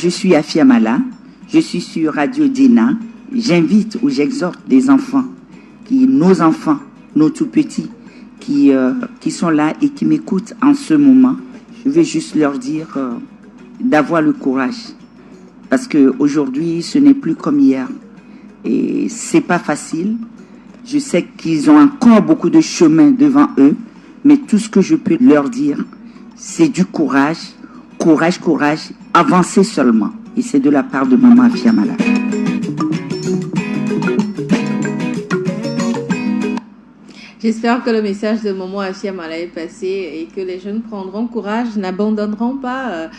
Je suis Afia Mala, je suis sur Radio Dina. J'invite ou j'exhorte des enfants, nos enfants, nos tout petits, qui sont là et qui m'écoutent en ce moment. Je vais juste leur dire d'avoir le courage. Parce qu'aujourd'hui, ce n'est plus comme hier. Et c'est pas facile. Je sais qu'ils ont encore beaucoup de chemin devant eux. Mais tout ce que je peux leur dire, c'est du courage. Courage, courage. Avancez seulement. Et c'est de la part de Maman Afia Mala. J'espère que le message de Maman Afia Mala est passé et que les jeunes prendront courage, n'abandonneront pas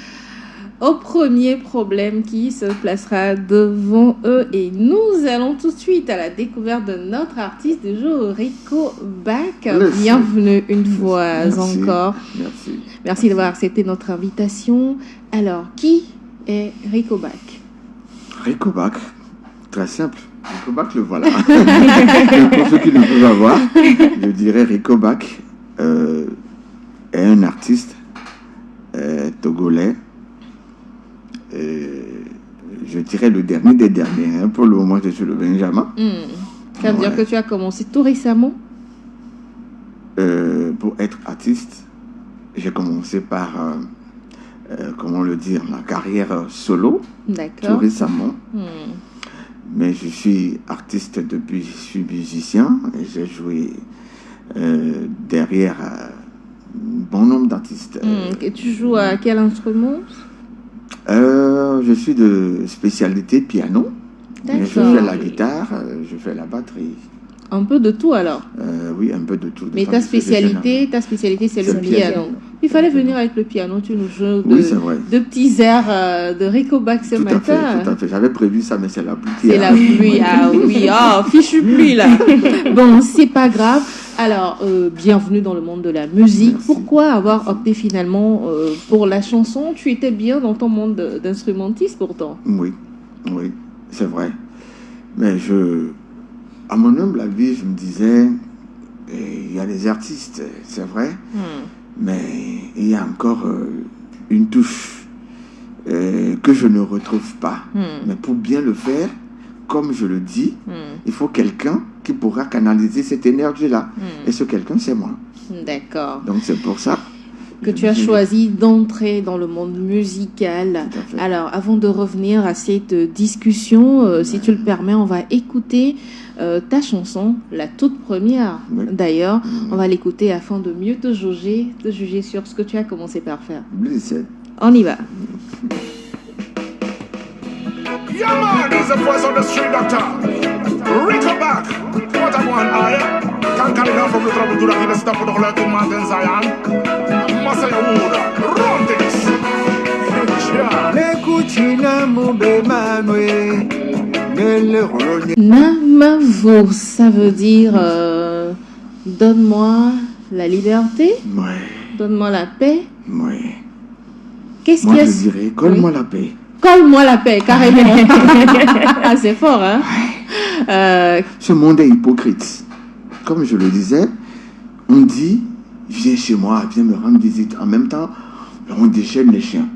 au premier problème qui se placera devant eux. Et nous allons tout de suite à la découverte de notre artiste du jour, Rico Back. Bienvenue une fois encore. Merci. Merci d'avoir accepté notre invitation. Alors, qui est Rico Back? Rico Back, très simple. Rico Back, le voilà. Pour ceux qui ne peuvent pas voir, je dirais Rico Back est un artiste togolais. Je dirais le dernier des derniers. Pour le moment, je suis le Benjamin. Ça veut dire que tu as commencé tout récemment? Pour être artiste, j'ai commencé par, comment le dire, ma carrière solo. D'accord. Tout récemment. Mais je suis artiste depuis, je suis musicien et j'ai joué derrière un bon nombre d'artistes. Et tu joues à quel instrument? Je suis de spécialité piano. D'accord. Je fais la guitare, je fais la batterie. Un peu de tout alors? Oui, un peu de tout. Mais ta spécialité, c'est le piano. Il fallait venir avec le piano, tu nous joues de petits airs de Rico Back ce matin. Tout à fait, j'avais prévu ça, mais c'est la pluie. C'est la pluie, ah oui, fichu pluie là. Bon, c'est pas grave. Alors, bienvenue dans le monde de la musique. Merci. Pourquoi avoir opté finalement pour la chanson? Tu étais bien dans ton monde d'instrumentiste pourtant. Oui, c'est vrai. Mais à mon humble avis, je me disais, il y a des artistes, c'est vrai, mais il y a encore une touche que je ne retrouve pas. Mais pour bien le faire, comme je le dis, il faut quelqu'un qui pourra canaliser cette énergie-là. Et ce quelqu'un, c'est moi. D'accord. Donc c'est pour ça que tu as choisi d'entrer dans le monde musical. Alors, avant de revenir à cette discussion, si tu le permets, on va écouter ta chanson, la toute première. D'ailleurs, on va l'écouter afin de mieux te juger sur ce que tu as commencé par faire. On y va. Yeah man, it's the voice of the street doctor. Rico Back. What I want, I can't carry down from the trouble to the Guinness stop with the whole to Mountain Zion. Masaya Wood, run this. Namavo, ça veut dire donne-moi la liberté. Donne-moi la paix. Qu'est-ce qu'il y a? Moi je dirais colle-moi la paix. Colle-moi la paix, carrément. C'est fort, hein? Ce monde est hypocrite. Comme je le disais, on dit, viens chez moi, viens me rendre visite. En même temps, on déchaîne les chiens.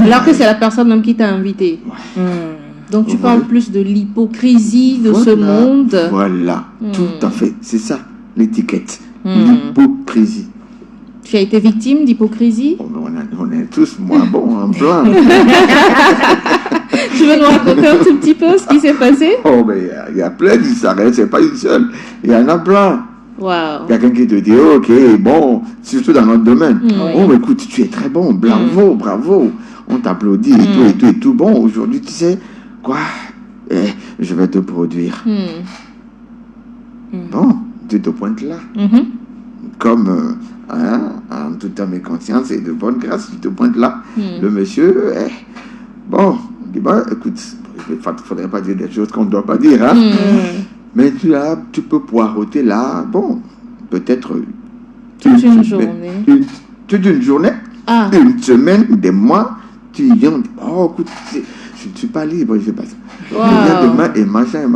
Alors que c'est la personne même qui t'a invité. Donc tu parles plus de l'hypocrisie de ce monde. Voilà, tout à fait. C'est ça, l'étiquette. L'hypocrisie. Tu as été victime d'hypocrisie? On est tous moins bons en plein. Tu veux nous raconter un tout petit peu ce qui s'est passé? Mais il y a plein d'histoires, c'est pas une seule. Il y en a plein. Wow. Quelqu'un qui te dit, ok, bon, surtout dans notre domaine. Écoute, tu es très bon, bravo. On t'applaudit et tout. Bon, aujourd'hui, tu sais, quoi? Je vais te produire. Bon, tu te pointes là. Comme, en toute mes consciences et de bonne grâce, tu te pointes là. Le monsieur, écoute, il ne faudrait pas dire des choses qu'on ne doit pas dire, hein. Mais tu peux poireauter là, bon, peut-être toute une journée. Toute une journée, une semaine, des mois, tu viens, écoute, je ne suis pas libre, je passe. Wow. Demain et machin.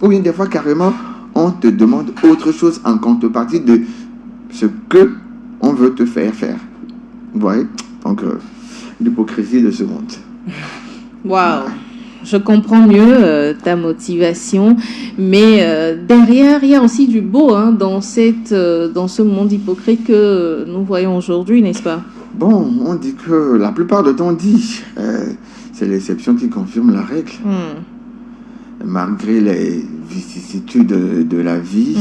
Ou bien des fois, carrément, on te demande autre chose en contrepartie de ce que on veut te faire faire. Vous voyez? Donc, l'hypocrisie de ce monde. Waouh! Je comprends mieux ta motivation, mais derrière, il y a aussi du beau dans ce monde hypocrite que nous voyons aujourd'hui, n'est-ce pas? Bon, on dit que la plupart de temps, on dit c'est l'exception qui confirme la règle. Malgré les vicissitudes de la vie,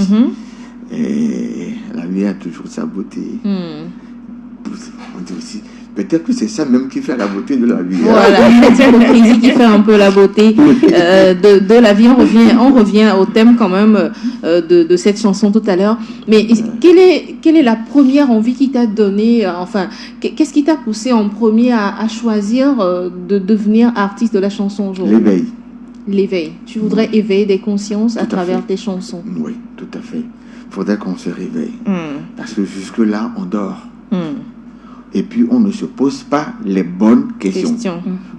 et la vie a toujours sa beauté. On dit aussi, peut-être que c'est ça même qui fait la beauté de la vie. Voilà, c'est l'hypocrisie qui fait un peu la beauté de la vie. On revient au thème quand même de cette chanson tout à l'heure. Mais quelle est la première envie qui t'a donné, enfin, qu'est-ce qui t'a poussé en premier à choisir de devenir artiste de la chanson aujourd'hui? L'éveil. Tu voudrais éveiller des consciences à travers tes chansons. Oui, tout à fait. Il faudrait qu'on se réveille. Parce que jusque-là, on dort. Et puis, on ne se pose pas les bonnes questions.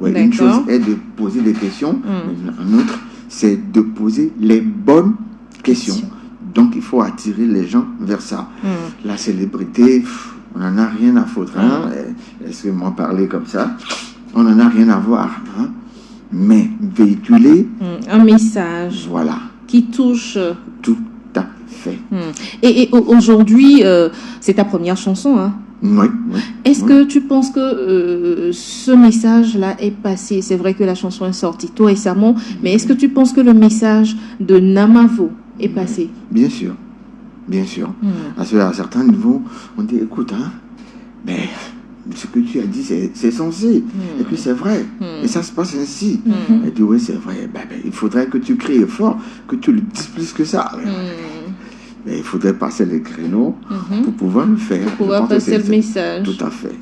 Ouais, une chose est de poser des questions, mais une autre, c'est de poser les bonnes questions. Donc, il faut attirer les gens vers ça. La célébrité, on n'en a rien à foutre. Laissez-moi parler comme ça. On n'en a rien à voir. Mais véhiculer un message, voilà, qui touche tout à fait. Et aujourd'hui, c'est ta première chanson, Oui. Est-ce que tu penses que ce message-là est passé? C'est vrai que la chanson est sortie tout récemment, mais est-ce que tu penses que le message de Namavo est passé? Bien sûr. Parce qu'à certains niveaux, on dit, écoute, mais ce que tu as dit, c'est censé. Et puis c'est vrai. Et ça se passe ainsi. Et puis oui, c'est vrai. Il faudrait que tu cries fort, que tu le dises plus que ça. Mais il faudrait passer les créneaux pour pouvoir le faire. Pour pouvoir passer le message. Tout à fait.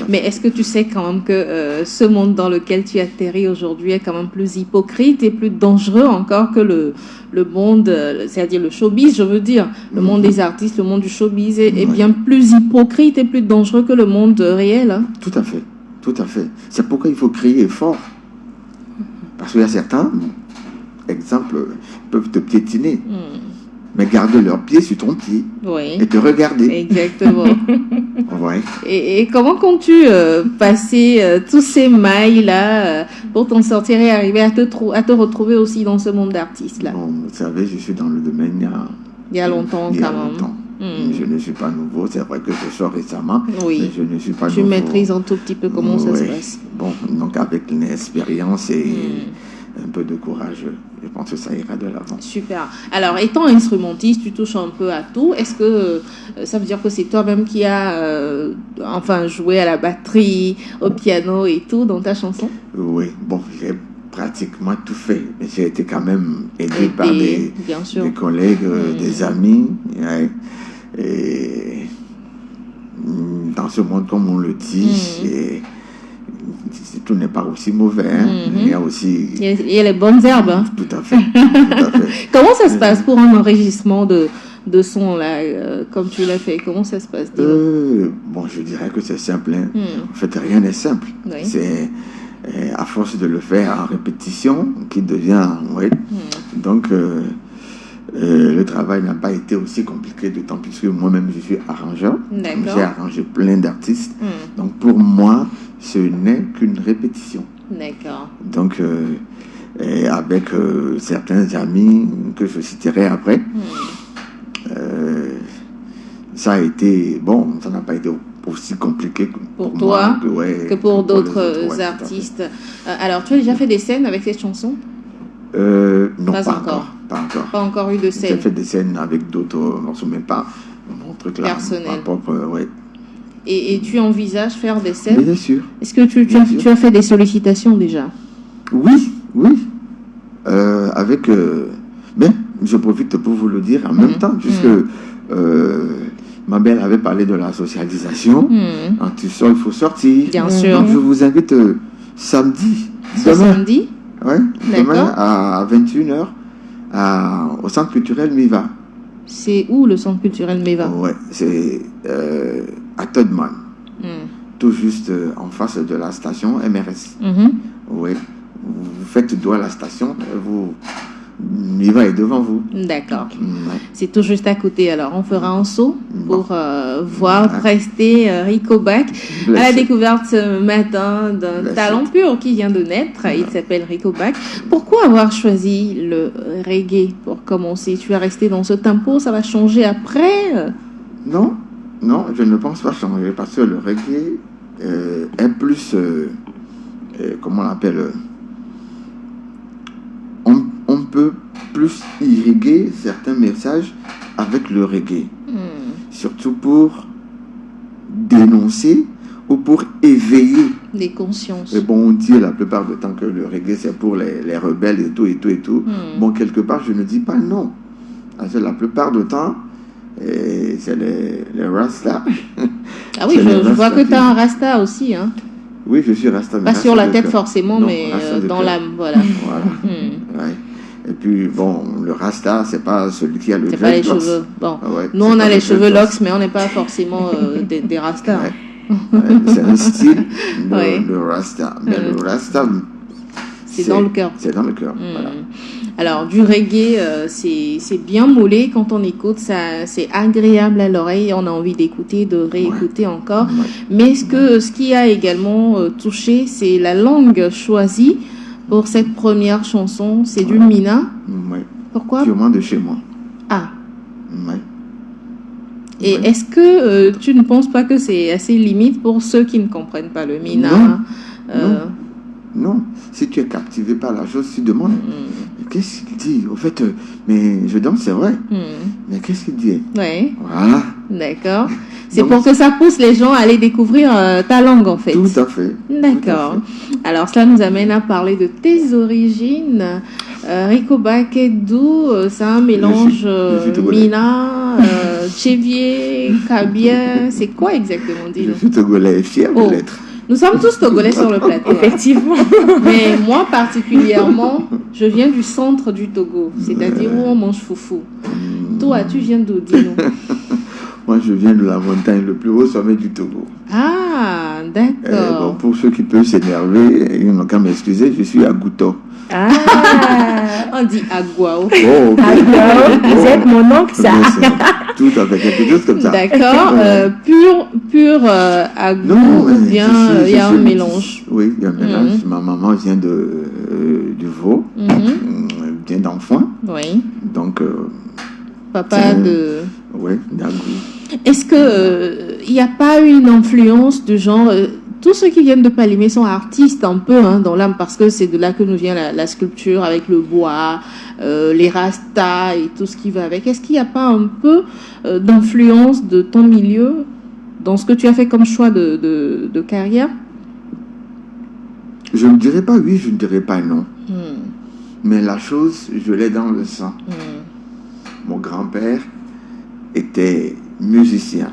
Mais est-ce que tu sais quand même que ce monde dans lequel tu atterris aujourd'hui est quand même plus hypocrite et plus dangereux encore que le monde, c'est-à-dire le showbiz, je veux dire. Le monde des artistes, le monde du showbiz est bien plus hypocrite et plus dangereux que le monde réel. Tout à fait. C'est pourquoi il faut crier fort. Parce qu'il y a certains, exemple, peuvent te piétiner. Mais garder leurs pieds sur ton pied et te regarder. Exactement. Ouais. Et comment comptes-tu passer tous ces mailles-là pour t'en sortir et arriver à te retrouver aussi dans ce monde d'artistes-là? Bon, vous savez, je suis dans le domaine il y a longtemps quand même. Je ne suis pas nouveau. C'est vrai que je sors récemment, mais je ne suis pas nouveau. Tu maîtrises un tout petit peu comment ça se passe. Bon, donc avec une expérience et un peu de courage, je pense que ça ira de l'avant. Super. Alors, étant instrumentiste, tu touches un peu à tout. Est-ce que ça veut dire que c'est toi-même qui as joué à la batterie, au piano et tout dans ta chanson? Oui, bon, j'ai pratiquement tout fait. Mais j'ai été quand même aidé par des collègues, des amis. Et dans ce monde, comme on le dit, tout n'est pas aussi mauvais. Il y a aussi... Il y a les bonnes herbes. Tout à fait. Comment ça se passe pour un enregistrement de son, là, comme tu l'as fait? Comment ça se passe? Bon, je dirais que c'est simple. En fait, rien n'est simple. C'est à force de le faire en répétition qui devient... Donc, le travail n'a pas été aussi compliqué, d'autant plus que moi-même, je suis arrangeur. J'ai arrangé plein d'artistes. Donc, pour moi, ce n'est qu'une répétition. D'accord. Donc, avec certains amis que je citerai après, ça a été... Bon, ça n'a pas été aussi compliqué pour toi moi, que pour d'autres artistes. Alors, tu as déjà fait des scènes avec cette chanson? Non, pas encore. Pas encore eu de scène. J'ai fait des scènes avec d'autres morceaux, mais pas mon truc là. Personnel. Propre, Et tu envisages faire des scènes? Bien sûr. Est-ce que tu as fait des sollicitations déjà? Oui. Avec... mais je profite pour vous le dire en même temps, puisque ma belle avait parlé de la socialisation. Quand tu sors, il faut sortir. Bien sûr. Donc je vous invite samedi. Samedi? Oui, demain à 21h au Centre culturel Miva. C'est où le Centre culturel Miva? C'est à Todman. Tout juste en face de la station MRS. Oui, vous faites droit à la station, vous Niva est devant vous. D'accord. Ouais. C'est tout juste à côté. Alors, on fera un saut pour voir rester Rico Back à la découverte ce matin d'un talent pur qui vient de naître. Il s'appelle Rico Back. Pourquoi avoir choisi le reggae pour commencer? Tu vas rester dans ce tempo, ça va changer après? Non, je ne pense pas changer parce que le reggae est plus, comment on l'appelle, on peut plus irriguer certains messages avec le reggae, surtout pour dénoncer ou pour éveiller des consciences. Et bon, on dit la plupart du temps que le reggae c'est pour les rebelles et tout. Bon, quelque part, je ne dis pas non. Parce que la plupart du temps, c'est les Rasta. Ah oui, je vois que tu as un Rasta aussi. Hein. Oui, je suis Rasta. Pas sur la tête forcément, non, mais dans l'âme, voilà. Ouais. Et puis, bon, le Rasta, c'est pas celui qui a le c'est pas les cheveux. Bon. Ouais, nous, on a les cheveux locks, mais on n'est pas forcément des Rastas. Ouais. C'est un style de Rasta. Mais le Rasta, c'est dans le cœur. C'est dans le cœur, voilà. Alors, du reggae, c'est bien mollé quand on écoute, ça, c'est agréable à l'oreille, on a envie d'écouter, de réécouter encore. Mais ce qui a également touché, c'est la langue choisie pour cette première chanson, c'est du Mina. Oui. Pourquoi? Purement de chez moi. Ah. Oui. Et est-ce que tu ne penses pas que c'est assez limite pour ceux qui ne comprennent pas le Mina? Non. Si tu es captivé par la chose, tu demandes qu'est-ce qu'il dit? Au fait, mais je danse, c'est vrai. Mais qu'est-ce qu'il dit? Oui. Voilà. D'accord. C'est pour que ça pousse les gens à aller découvrir ta langue, en fait. Tout à fait. D'accord. Alors, cela nous amène à parler de tes origines. Rico Back est d'où? C'est un mélange Mina, Tchévier, Kabia. C'est quoi exactement, dis-nous? Je suis togolais, fier de l'être. Nous sommes tous togolais sur le plateau. Effectivement. Mais moi, particulièrement, je viens du centre du Togo, c'est-à-dire où on mange foufou. Toi, tu viens d'où, dis-nous? Moi, je viens de la montagne, le plus haut sommet du Togo. Ah, d'accord. Bon, pour ceux qui peuvent s'énerver, ils n'ont qu'à m'excuser, je suis à Gouto. Ah, on dit Aguao. Oh, okay. Vous êtes mon oncle, ça. Tout à fait, quelque chose comme ça. D'accord. Pur Aguao, ou bien il y a un mélange? Oui, il y a un mélange. Ma maman vient du Vaud, vient d'Enfant. Oui. Donc, papa de... Oui, d'Agou. Est-ce que il n'y a pas une influence du genre... tous ceux qui viennent de Palimé sont artistes un peu dans l'âme, parce que c'est de là que nous vient la sculpture avec le bois, les rastas et tout ce qui va avec. Est-ce qu'il n'y a pas un peu d'influence de ton milieu dans ce que tu as fait comme choix de carrière? Je ne dirais pas oui, je ne dirais pas non. Mais la chose, je l'ai dans le sang. Mon grand-père était musicien.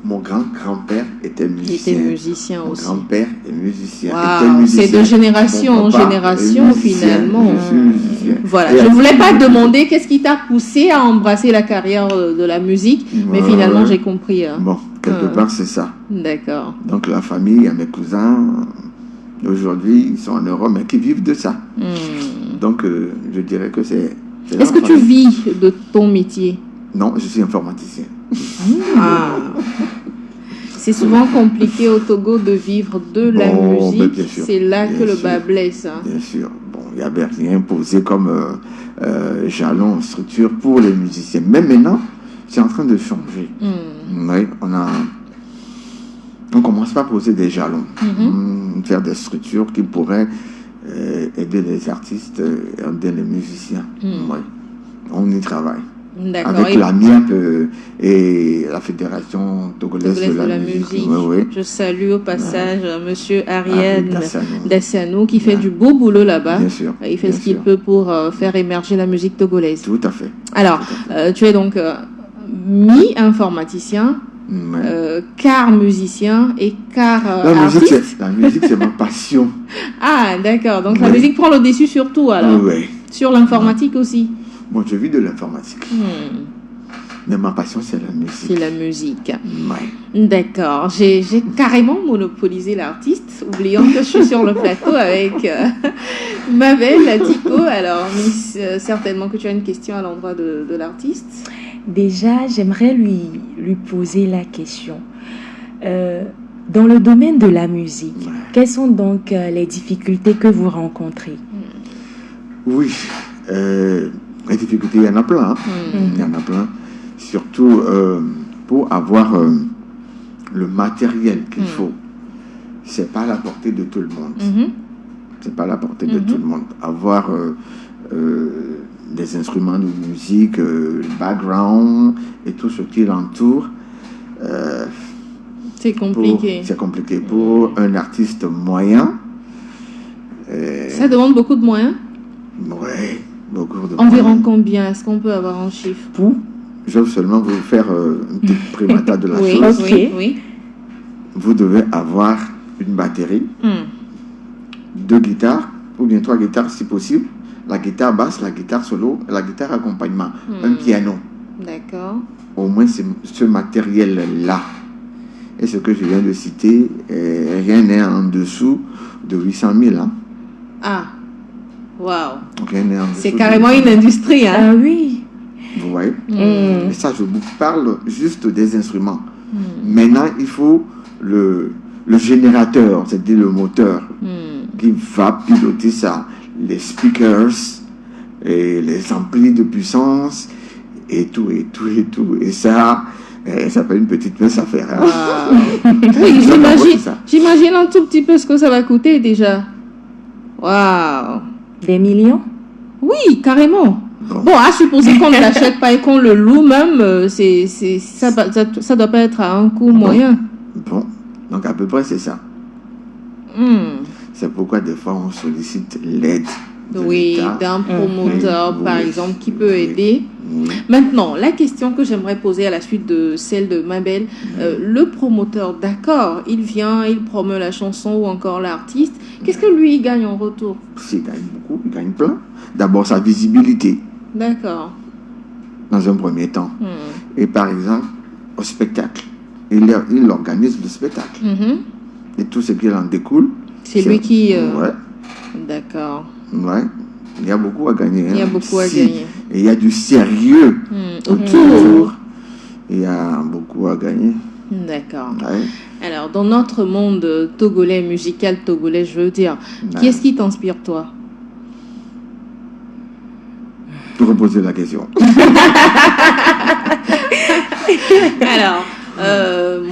Mon grand-grand-père était musicien. Il était musicien aussi. Mon grand-père est musicien. Wow, c'est de génération en génération finalement. Je suis musicien. Voilà, je ne voulais pas te demander qu'est-ce qui t'a poussé à embrasser la carrière de la musique, mais finalement j'ai compris. Bon, quelque part c'est ça. D'accord. Donc la famille, mes cousins, aujourd'hui ils sont en Europe, mais qui vivent de ça. Donc je dirais que c'est... Est-ce que tu vis de ton métier? Non, je suis informaticien. Ah. C'est souvent compliqué au Togo de vivre de la musique. C'est là que le bas blesse. Bien sûr. Bon, il n'y avait rien posé comme jalon, structure pour les musiciens. Mais maintenant, c'est en train de changer. Oui, on commence pas à poser des jalons, faire des structures qui pourraient aider les artistes, aider les musiciens. Oui, on y travaille. Avec la MIAP et la Fédération togolaise de la musique. Oui. Je salue au passage Monsieur Ariel Dassiano qui fait du beau boulot là-bas. Bien sûr. Il fait ce qu'il peut pour faire émerger la musique togolaise. Tout à fait. Alors, tu es donc mi-informaticien, quart musicien et quart artiste. La musique, c'est ma passion. Ah, d'accord. Donc la musique prend le dessus sur tout alors. Oui. Sur l'informatique aussi. Bon, je vis de l'informatique. Mais ma passion, c'est la musique. C'est la musique. Ouais. D'accord. J'ai carrément monopolisé l'artiste, oubliant que je suis sur le plateau avec Mabel, Latiko, alors certainement que tu as une question à l'endroit de l'artiste. Déjà, j'aimerais lui poser la question. Dans le domaine de la musique, quelles sont donc les difficultés que vous rencontrez? Oui, les difficultés, il y en a plein. Il y en a plein. Surtout pour avoir le matériel qu'il faut. C'est pas à la portée de tout le monde. C'est pas à la portée de tout le monde. Avoir des instruments de musique, le background et tout ce qui l'entoure. C'est compliqué. C'est compliqué. Pour un artiste moyen. Ça demande beaucoup de moyens? Oui, beaucoup de Environ moyens. Combien? Est-ce qu'on peut avoir un chiffre? Je vais seulement vous faire une petite primata de la Oui, chose. oui. Vous devez avoir une batterie, 2 guitares, ou bien 3 guitares si possible, la guitare basse, la guitare solo, et la guitare accompagnement, un piano. D'accord. Au moins ce matériel-là. Et ce que je viens de citer, rien n'est en dessous de 800 000. Hein. Ah, waouh. Rien n'est en dessous C'est de carrément 800 une 000. industrie, hein? Ah oui. Vous voyez? Et ça, je vous parle juste des instruments. Maintenant, il faut le générateur, c'est-à-dire le moteur, qui va piloter ça. Les speakers, et les amplis de puissance, et tout. Et ça fait une petite mince affaire. Hein? Oui, C'est ça. j'imagine un tout petit peu ce que ça va coûter déjà. Waouh. Des millions? Oui, carrément. Bon, à supposer qu'on ne l'achète pas et qu'on le loue même, ça doit pas être à un coût moyen. Bon, donc à peu près c'est ça. C'est pourquoi des fois on sollicite l'aide de l'État. D'un promoteur, par exemple, qui peut aider. Oui. Maintenant, la question que j'aimerais poser à la suite de celle de Mabel, le promoteur, d'accord, il vient, il promeut la chanson ou encore l'artiste. Qu'est-ce que lui il gagne en retour? Il gagne beaucoup, il gagne plein. D'abord sa visibilité, D'accord. dans un premier temps. Et par exemple, au spectacle, il organise le spectacle. Et tout ce qui en découle. C'est lui qui... Ouais. D'accord. Ouais. Il y a beaucoup à gagner. Il y a beaucoup à gagner. Et il y a du sérieux autour. Il y a beaucoup à gagner. D'accord. Ouais. Alors, dans notre monde togolais, musical togolais, je veux dire, qui est-ce qui t'inspire, toi? Pour reposer la question. Alors,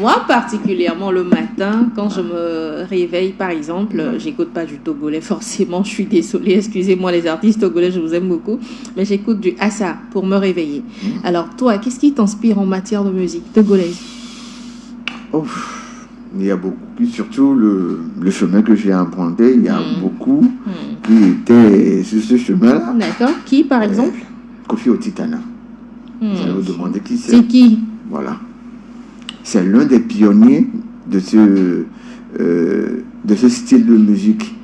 moi particulièrement le matin, quand je me réveille par exemple, j'écoute pas du togolais forcément, je suis désolée, excusez-moi les artistes togolais, je vous aime beaucoup, mais j'écoute du Assa pour me réveiller. Alors toi, qu'est-ce qui t'inspire en matière de musique togolaise? Il y a beaucoup, surtout le chemin que j'ai emprunté, il y a beaucoup qui étaient sur ce chemin-là. D'accord. Qui par exemple? Kofi Otitana. Vous allez vous demander qui c'est. C'est qui? Voilà. C'est l'un des pionniers de ce style de musique.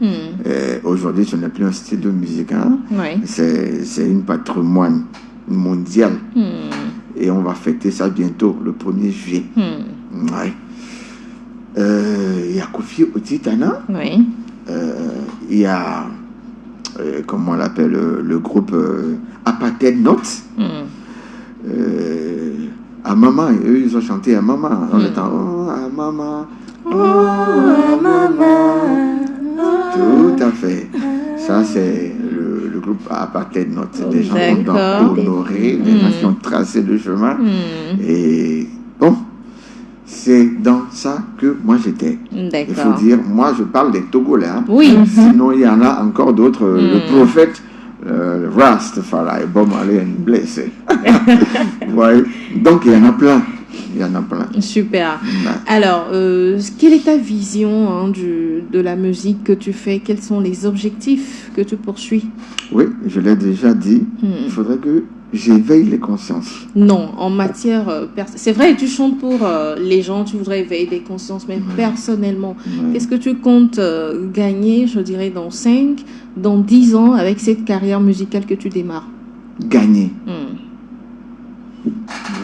Aujourd'hui, ce n'est plus un style de musique. Hein? Ouais. C'est une patrimoine mondial. Et on va fêter ça bientôt, le 1er juillet. Ouais. Il y a Kofi Otitana. Oui. Il y a, comment on l'appelle, le groupe Apartheid Notes. À Maman, eux, ils ont chanté à Maman. En étant, oh, à Maman. Oh, à Maman. Tout à fait. Ça, c'est le groupe Apartheid Notes. C'est des gens qui ont honoré, des gens qui ont tracé le chemin. Et bon, c'est dans ça que moi j'étais. Il faut dire, moi je parle des Togolais. Hein. Oui. Sinon, il y en a encore d'autres. Le prophète, Rastafari, Bob Marley and Blessed. Ouais. Donc, il y en a plein. Il y en a plein. Super. Ouais. Alors, quelle est ta vision de la musique que tu fais? Quels sont les objectifs que tu poursuis? Oui, je l'ai déjà dit. Il faudrait que j'éveille les consciences. Non, en matière... c'est vrai, tu chantes pour les gens, tu voudrais éveiller des consciences, mais personnellement, qu'est-ce que tu comptes gagner, je dirais, dans 5, dans 10 ans, avec cette carrière musicale que tu démarres? Gagner.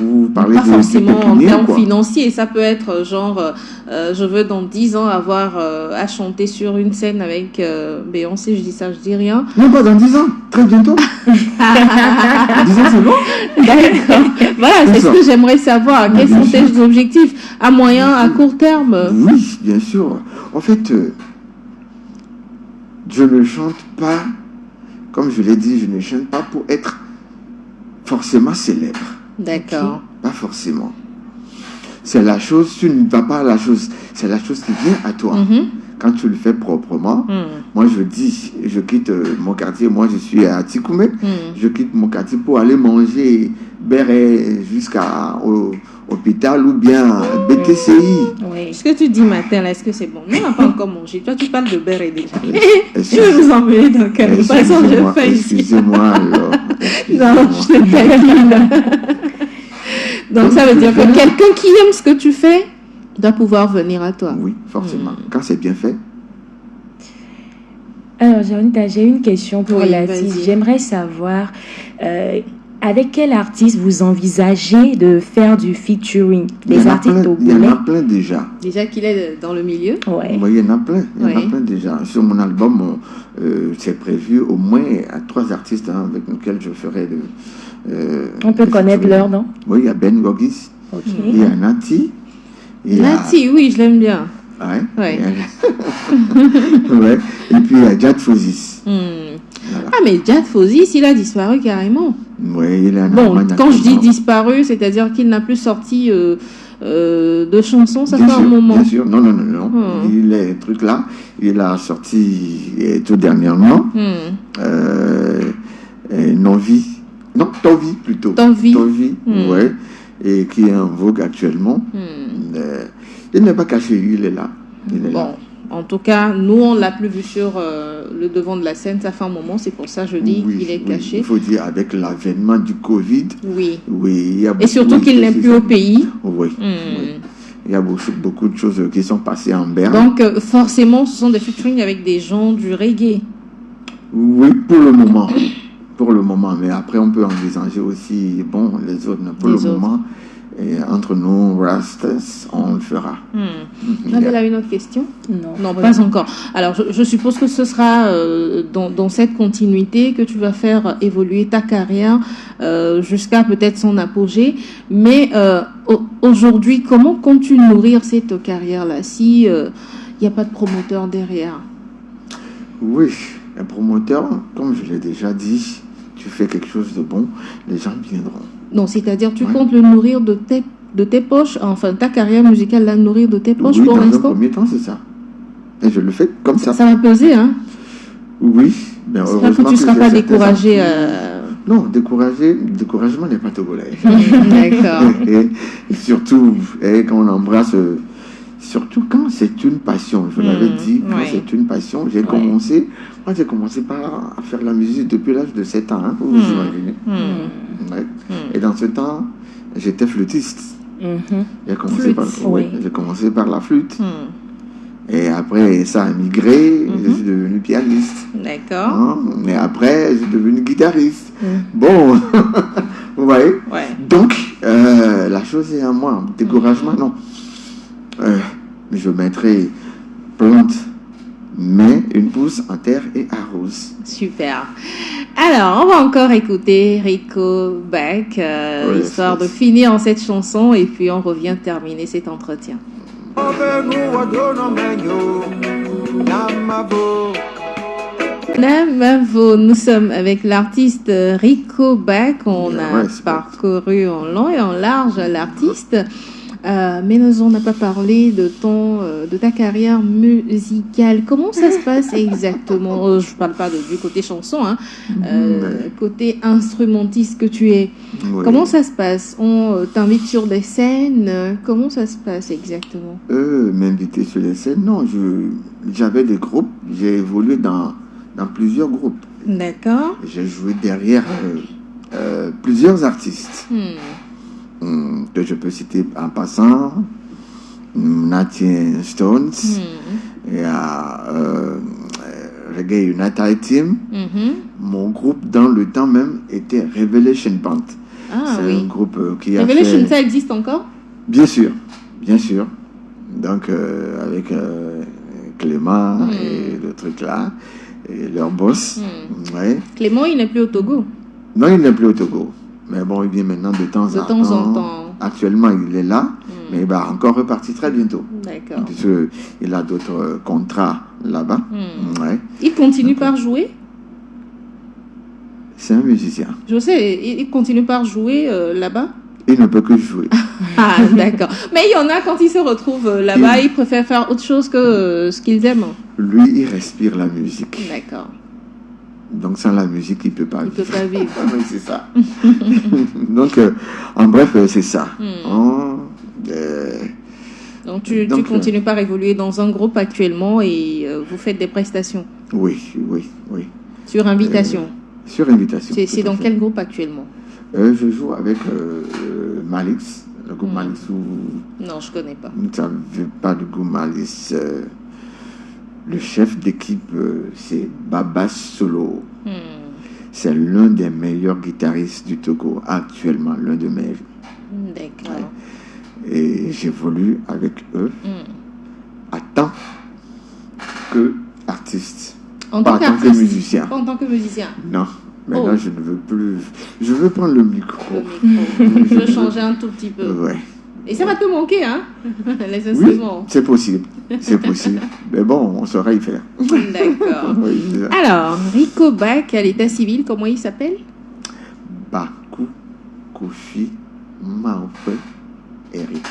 vous parlez Pas de forcément en pécuniaire, termes quoi. financiers, ça peut être genre je veux dans 10 ans avoir à chanter sur une scène avec Beyoncé, je dis ça, je dis rien. Non, pas dans 10 ans, très bientôt. 10 ans, c'est bon. D'accord. Voilà, c'est ce ça. que j'aimerais savoir. Quels Bien sont sûr. tes objectifs à moyen, à court terme? Oui, bien sûr. En fait, je ne chante pas, comme je l'ai dit, je ne chante pas pour être forcément célèbre. D'accord. Pas forcément. C'est la chose, tu ne vas pas à la chose, c'est la chose qui vient à toi. Mhm. Quand tu le fais proprement, Mhm. moi je dis, je quitte mon quartier, moi je suis à Tikoumé, Mhm. je quitte mon quartier pour aller manger béret jusqu'à hôpital ou bien BTCI. Oui. Ce que tu dis matin, là, est-ce que c'est bon? Nous, on n'a pas encore mangé. Toi, tu parles de béret déjà. Excuse- Je vais vous emmener dans quel façon je Excusez-moi, fais ici. excusez-moi alors. Non, je te taquine. Donc, ça veut dire que quelqu'un qui aime ce que tu fais doit pouvoir venir à toi. Oui, forcément. Quand c'est bien fait. Alors, Janita, j'ai une question pour Oui, l'artiste. vas-y. J'aimerais savoir avec quel artiste vous envisagez de faire du featuring? Il y Les en a artistes plein- il y en togolais? a plein déjà. Déjà qu'il est dans le milieu. Ouais. Oui, il y en a plein. Il y en a Oui. plein déjà. Sur mon album, c'est prévu au moins à 3 artistes avec lesquels je ferai On peut le connaître featuring. leur nom? Oui, il y a Ben Gogis, Ok. il y a Nati. il y a- Nati, oui, je l'aime bien. Ouais. Ouais. Ouais. Et puis il y a Jad Fozis. Hmm. Voilà. Ah, mais Jad Fozis, il a disparu carrément. Oui, il est en Bon, Allemagne quand je dis actuellement. disparu, c'est-à-dire qu'il n'a plus sorti de chansons, ça Bien fait un sûr, moment. bien sûr. Non, non, non, non. Il est truc là. Il a sorti tout dernièrement. Hmm. Novi. Non, Tovi plutôt. Tovi. Ouais. Et qui est en vogue actuellement. Hmm. Il n'est pas caché, il est là. Il est Bon, là. en tout cas, nous, on l'a plus vu sur le devant de la scène, ça fait un moment, c'est pour ça que je dis Oui, qu'il est oui. caché. Il faut dire, avec l'avènement du Covid, Oui. oui, il y a Et surtout oui, qu'il n'est c'est plus ça. au pays. Oui, Hmm. oui. Il y a beaucoup de choses qui sont passées en berne. Donc, forcément, ce sont des featuring avec des gens du reggae. Oui, pour le moment. Pour le moment. Mais après, on peut envisager aussi, bon, les autres. Mais pour Les le autres. moment, et entre nous, Rastas, on le fera. Nabil a une autre question? Non. Non, pas encore. Alors, je suppose que ce sera dans cette continuité que tu vas faire évoluer ta carrière jusqu'à peut-être son apogée. Mais aujourd'hui, comment comptes-tu nourrir cette carrière-là si il n'y a pas de promoteur derrière? Oui, un promoteur, comme je l'ai déjà dit, tu fais quelque chose de bon, les gens viendront. Non, c'est-à-dire tu Ouais. comptes le nourrir de tes poches, enfin ta carrière musicale, la nourrir de tes poches Oui, pour dans un l'instant? premier temps, c'est ça. Et je le fais comme ça. Ça va peser, hein? Oui, ben J'espère que heureusement tu ne seras j'ai pas certains découragé. Non, découragement n'est pas togolais. D'accord. Et surtout, quand on embrasse, surtout quand c'est une passion, je l'avais dit, quand ouais. c'est une passion, j'ai commencé par à faire la musique depuis l'âge de 7 ans, hein, vous vous imaginez. Ouais. Et dans ce temps, j'étais flûtiste. Mhm. J'ai commencé par la flûte. Hmm. Et après, ça a migré, je suis devenu pianiste. D'accord. Hein, mais après, je suis devenu guitariste. Bon, vous voyez. Ouais. Donc, la chose est à moi. Découragement, non. Je mettrai plante, mets une pousse en terre et arrose. Super. Alors, on va encore écouter Rico Beck, histoire de finir en cette chanson, et puis on revient terminer cet entretien. Namavo, nous sommes avec l'artiste Rico Beck. On a parcouru en long et en large l'artiste. Mais on n'a pas parlé de ta carrière musicale. Comment ça se passe exactement? Je ne parle pas du côté chanson, hein. Côté instrumentiste que tu es. Oui. Comment ça se passe? On t'invite sur des scènes? Comment ça se passe exactement? M'inviter sur les scènes, non. J'avais des groupes. J'ai évolué dans plusieurs groupes. D'accord. J'ai joué derrière plusieurs artistes. Que je peux citer en passant, Nati Stones, et à Reggae United Team. Mon groupe dans le temps même était Revelation Band. Ah C'est oui. un groupe qui a Revelation, fait... ça existe encore? Bien sûr, bien sûr. Donc, avec Clément et le truc là, et leur boss. Ouais. Clément, il n'est plus au Togo. Non, il n'est plus au Togo. Mais bon, il vient maintenant de temps De en temps temps. en temps. Actuellement, il est là, mais il va encore repartir très bientôt. D'accord. Il a d'autres contrats là-bas. Ouais. Il continue par jouer? C'est un musicien. Je sais, il continue par jouer là-bas? Il ne peut que jouer. Ah, d'accord. Mais il y en a, quand ils se retrouvent là-bas, ils préfèrent faire autre chose que ce qu'ils aiment. Lui, il respire la musique. D'accord. Donc, sans la musique, il ne peut pas Il vivre. peut pas vivre. Oui, c'est ça. Donc, en bref, c'est ça. Donc, tu Donc, continues par évoluer dans un groupe actuellement et vous faites des prestations Oui. sur invitation. Sur invitation. C'est tout à dans fait. quel groupe actuellement? Je joue avec Malix, le groupe Malix où Non, je connais pas. vous ne savez pas du groupe Malix. Le chef d'équipe, c'est Baba Solo. C'est l'un des meilleurs guitaristes du Togo actuellement, l'un de mes. D'accord. Et j'évolue avec eux en tant que artiste, En pas tant en tant que qu'artiste? musicien. Pas en tant que musicien. Non, maintenant Oh. je ne veux plus. Je veux prendre le micro. Le micro. Je veux changer un tout petit peu. Ouais. Et ça va te manquer, hein? Les Oui, instruments. c'est possible. C'est possible. Mais bon, on saura y faire. D'accord. Oui, c'est ça. Alors, Rico Bac, à l'état civil, comment il s'appelle? Bakou, Kofi, Maope, Eric.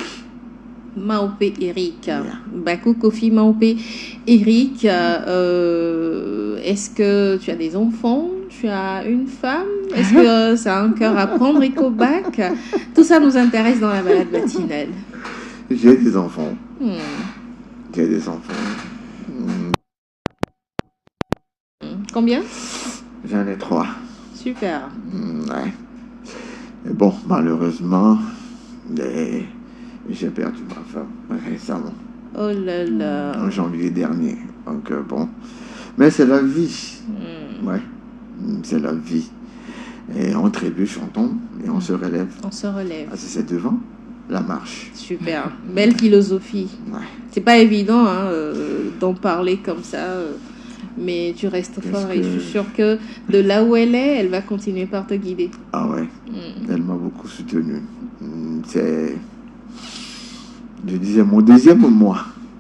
Maope Eric. Yeah. Bakou, Kofi, Maope Eric. Est-ce que tu as des enfants? Tu as une femme? Est-ce que ça a un cœur à prendre, Rico Bac? Tout ça nous intéresse dans la balade matinale. J'ai des enfants. J'ai des enfants. Combien? J'en ai 3. Super. Ouais. Mais bon, malheureusement, j'ai perdu ma femme récemment, Oh là là. en janvier dernier. Donc bon. Mais c'est la vie. Ouais. C'est la vie. Et on trébuche, on tombe et on se relève. On se relève. Parce que c'est devant la marche. Super. Belle philosophie. Ouais. C'est pas évident d'en parler comme ça, mais tu restes Parce fort et que- je suis sûre que de là où elle va continuer par te guider. Ah ouais. Elle m'a beaucoup soutenu. C'est, je disais, mon deuxième moi.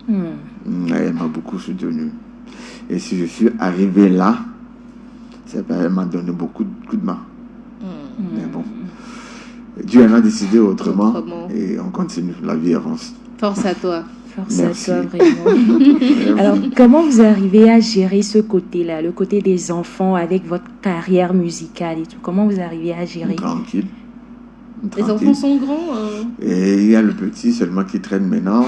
Elle m'a beaucoup soutenu. Et si je suis arrivé là, c'est parce qu'elle m'a donné beaucoup de coups de main. Mais bon, Dieu en a décidé autrement, Autrement. et on continue, la vie avance. Force à toi. Force Merci. à toi, vraiment. Alors, comment vous arrivez à gérer ce côté-là, le côté des enfants avec votre carrière musicale et tout? Comment vous arrivez à gérer? Tranquille. Les Tranquille. enfants sont grands. Et il y a le petit seulement qui traîne maintenant.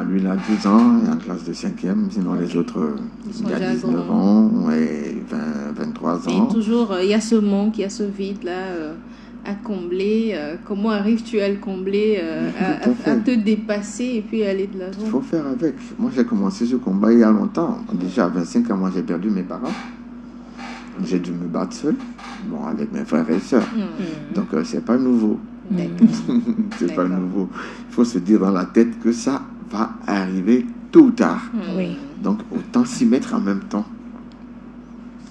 Lui, il a 12 ans, il est en classe de 5e. Sinon, les autres, Ils sont il y a déjà 19 grands. ans et 23 Et ans. toujours, il y a ce manque, il y a ce vide-là à combler. Comment arrives-tu à le combler, Tout à fait. à te dépasser et puis aller de Il l'avant? faut faire avec. Moi, j'ai commencé ce combat il y a longtemps. Déjà, à 25 ans, moi, j'ai perdu mes parents. J'ai dû me battre seul, bon, avec mes frères et sœurs. Donc, c'est pas nouveau. D'accord. C'est pas D'accord. nouveau. Il faut se dire dans la tête que ça va arriver tôt ou tard. Oui. Donc, autant s'y mettre en même temps.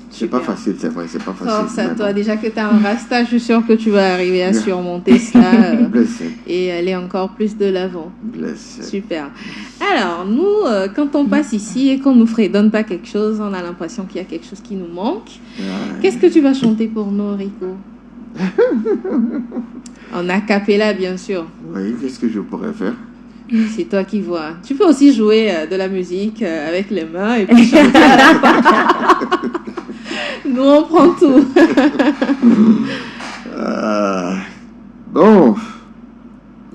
C'est pas Super. facile, c'est vrai, c'est pas facile. Force à mais toi. bon. Déjà que tu as un rasta, je suis sûre que tu vas arriver à surmonter cela Blessé, et aller encore plus de l'avant. blessé. Super. Alors, nous, quand on passe ici et qu'on ne nous fredonne pas quelque chose, on a l'impression qu'il y a quelque chose qui nous manque. Ouais. Qu'est-ce que tu vas chanter pour nous, Rico? En a cappella, bien sûr. Oui, qu'est-ce que je pourrais faire? C'est toi qui vois. Tu peux aussi jouer de la musique avec les mains et puis chanter à la fin. Nous, on prend tout. Bon,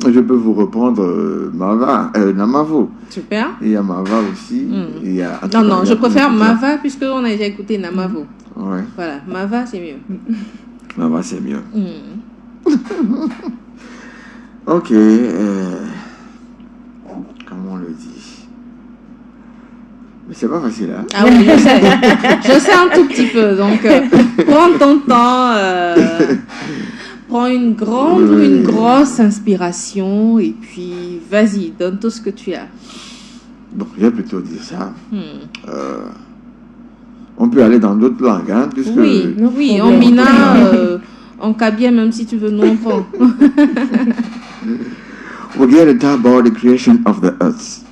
je peux vous reprendre Namavo. Super. Il y a Mava aussi. Il y a, en tout Non, cas, non, il y je a préfère plusieurs. Mava puisqu'on a déjà écouté Namavo. Ouais, Voilà, Mava, c'est mieux. Mava, c'est mieux. Ok. Comment on le dit? Mais c'est pas facile, hein? Ah oui, je sais. Je sais un tout petit peu. Donc, prends ton temps. Prends une grande ou une grosse inspiration et puis vas-y, donne tout ce que tu as. Bon, je vais plutôt dire ça. On peut aller dans d'autres langues, hein, puisque... Oui, en mina, en kabia, même si tu veux nous entendre. Forget it about the creation of the earth.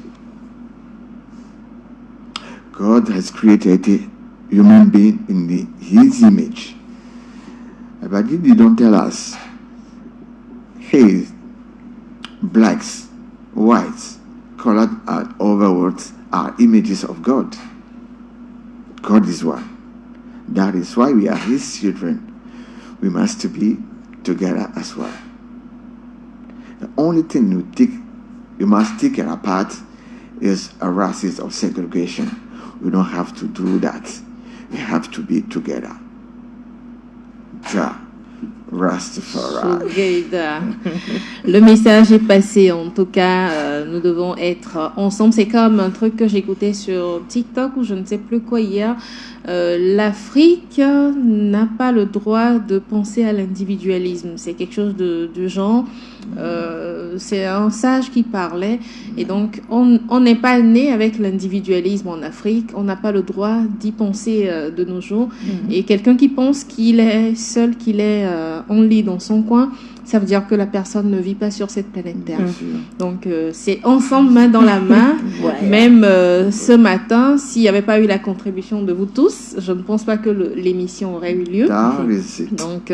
God has created a human being in His image. But He didn't tell us, hey, blacks, whites, colored and other words are images of God. God is one. That is why we are His children. We must be together as one. The only thing you must take it apart is a races of segregation. We don't have to do that. We have to be together. Jah, Rastafari. Together. Le message est passé. En tout cas, nous devons être ensemble. C'est comme un truc que j'écoutais sur TikTok ou je ne sais plus quoi hier. L'Afrique n'a pas le droit de penser à l'individualisme. C'est quelque chose de genre. C'est un sage qui parlait. Et donc, on n'est pas né avec l'individualisme en Afrique. On n'a pas le droit d'y penser de nos jours. Et quelqu'un qui pense qu'il est seul, qu'il est only dans son coin, ça veut dire que la personne ne vit pas sur cette planète Terre. Donc, c'est ensemble, main dans la main. Même ce matin, s'il n'y avait pas eu la contribution de vous tous, je ne pense pas que l'émission aurait eu lieu. Donc,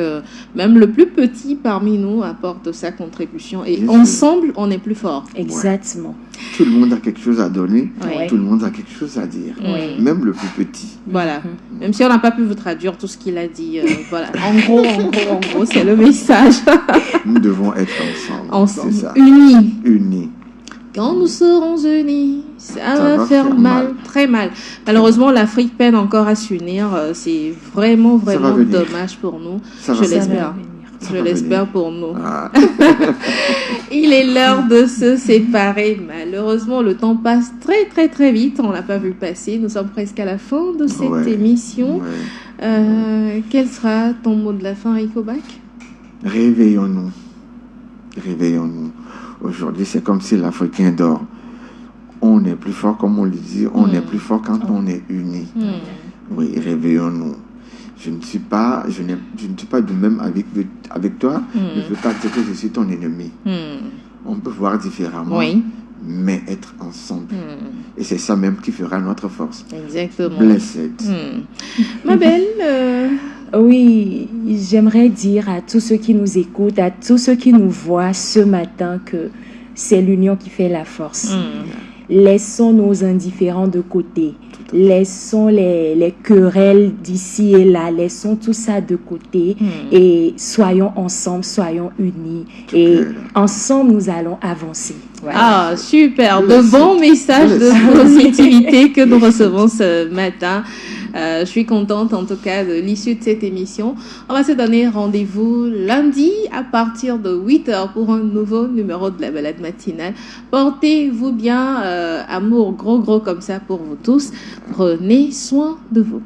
même le plus petit parmi nous apporte sa contribution. Et ensemble, on est plus fort. Exactement. Tout le monde a quelque chose à donner. Tout le monde a quelque chose à dire. Même le plus petit. Voilà. Même si on n'a pas pu vous traduire tout ce qu'il a dit. Voilà. En gros, c'est le message. Nous devons être ensemble. C'est ça. Unis. Quand nous serons unis, ça va faire mal, très mal. Malheureusement, l'Afrique peine encore à s'unir. C'est vraiment dommage pour nous. Je l'espère. Je l'espère pour nous. Il est l'heure de se séparer. Malheureusement, le temps passe très très très vite. On l'a pas vu passer. Nous sommes presque à la fin de cette émission. Quel sera ton mot de la fin, Rico Bac? Réveillons-nous. Réveillons-nous. Aujourd'hui, c'est comme si l'Africain dort. On est plus fort, comme on le dit. On est plus fort quand on est unis. Oui, réveillons-nous. Je ne suis pas de même avec toi. Je ne veux pas dire que je suis ton ennemi. On peut voir différemment, mais être ensemble. Et c'est ça même qui fera notre force. Exactement. Blessed. Ma belle. Oui, j'aimerais dire à tous ceux qui nous écoutent, à tous ceux qui nous voient ce matin que c'est l'union qui fait la force. Laissons nos indifférents de côté. Laissons les querelles d'ici et là. Laissons tout ça de côté et soyons ensemble, soyons unis. Et ensemble, nous allons avancer. Voilà. Ah, super. De bons messages de positivité que nous recevons ce matin. Je suis contente en tout cas de l'issue de cette émission. On va se donner rendez-vous lundi à partir de 8h pour un nouveau numéro de la balade matinale. Portez-vous bien, amour gros comme ça pour vous tous. Prenez soin de vous.